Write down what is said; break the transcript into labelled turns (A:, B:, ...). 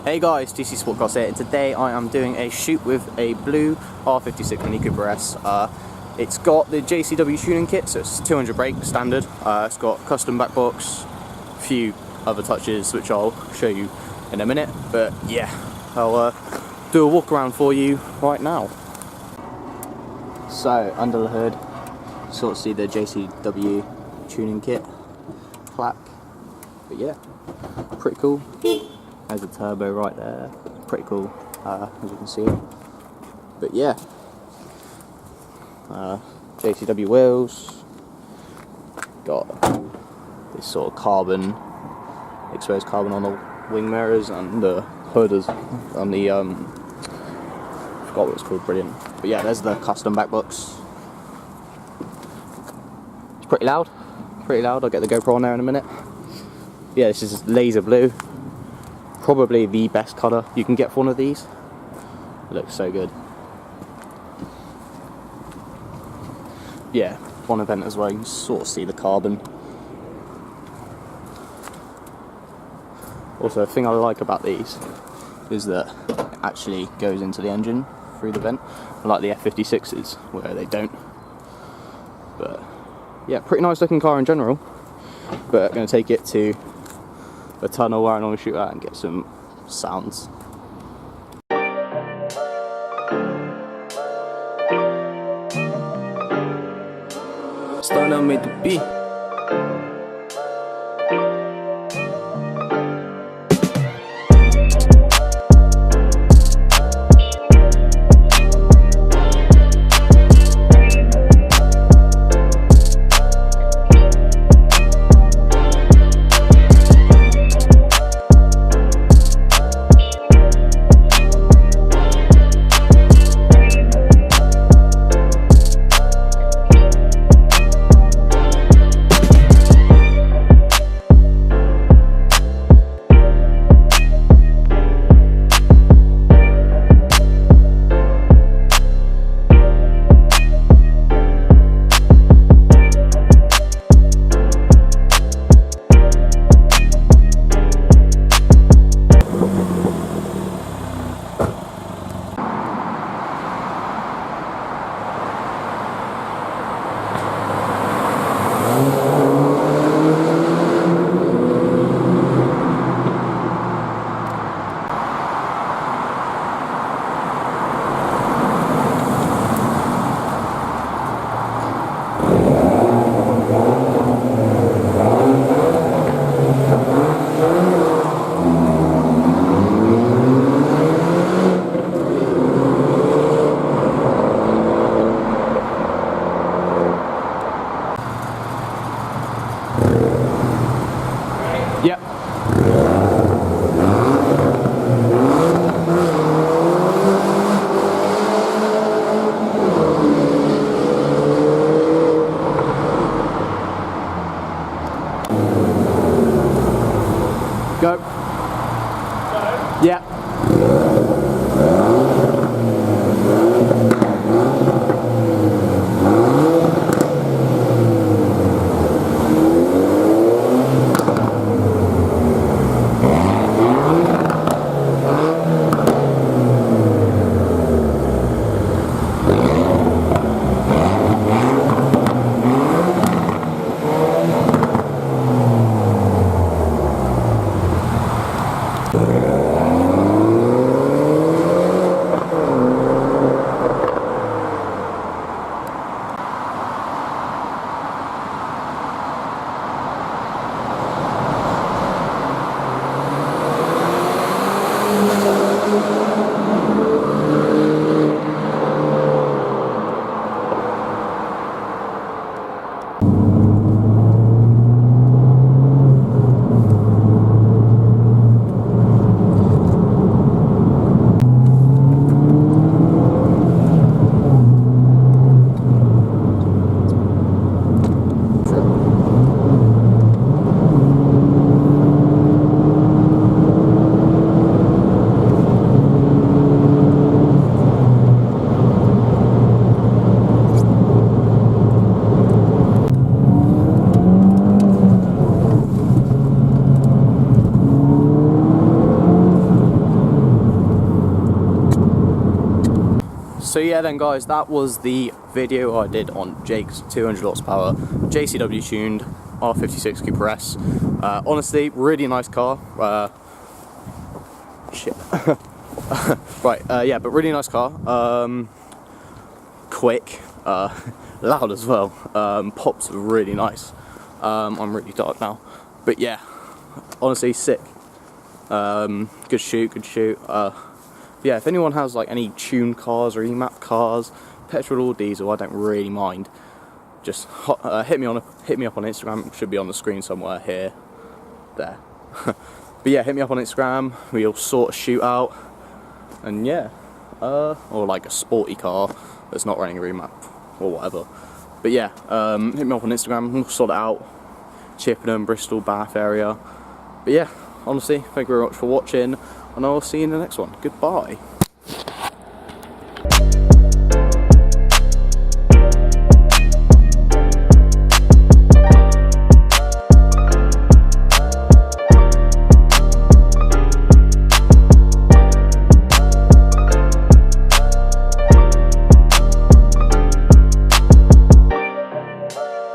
A: Hey guys, DC Sportcast here, and today I am doing a shoot with a blue R56 Mini Cooper S. It's got the JCW tuning kit, so it's 200 brake standard. It's got custom back box, a few other touches which I'll show you in a minute. But yeah, I'll do a walk around for you right now. So under the hood, you sort of see the JCW tuning kit plaque. But yeah, pretty cool. There's a turbo right there, pretty cool, as you can see. But yeah, JCW wheels, got this sort of carbon, exposed carbon on the wing mirrors and the hood is on the, I forgot what it's called, brilliant. But yeah, there's the custom back box. It's pretty loud, I'll get the GoPro on there in a minute. Yeah, this is laser blue. Probably the best colour you can get for one of these. It looks so good. Yeah, one event as well, you can sort of see the carbon. Also, a thing I like about these is that it actually goes into the engine through the vent, unlike the R56s where they don't. But yeah, pretty nice looking car in general. But I'm going to take it to a tunnel where I normally shoot at and get some sounds. Starting made the beat. Yep. Go. Yeah. So yeah then guys, that was the video I did on Jake's 200 lots of power, JCW tuned R56 Cooper S. Honestly, really nice car. Shit. Right, yeah, but really nice car. Quick, loud as well. Pops are really nice. I'm really dark now, but yeah, honestly sick. Good shoot. Yeah, if anyone has like any tuned cars or EMAP cars, petrol or diesel, I don't really mind. Just hit me up on Instagram. It should be on the screen somewhere here, there. But yeah, hit me up on Instagram. We'll sort a shoot out, and yeah, or like a sporty car that's not running a remap or whatever. But yeah, hit me up on Instagram. We'll sort it out. Chippenham, Bristol, Bath area. But yeah, honestly, thank you very much for watching, and I'll see you in the next one. Goodbye.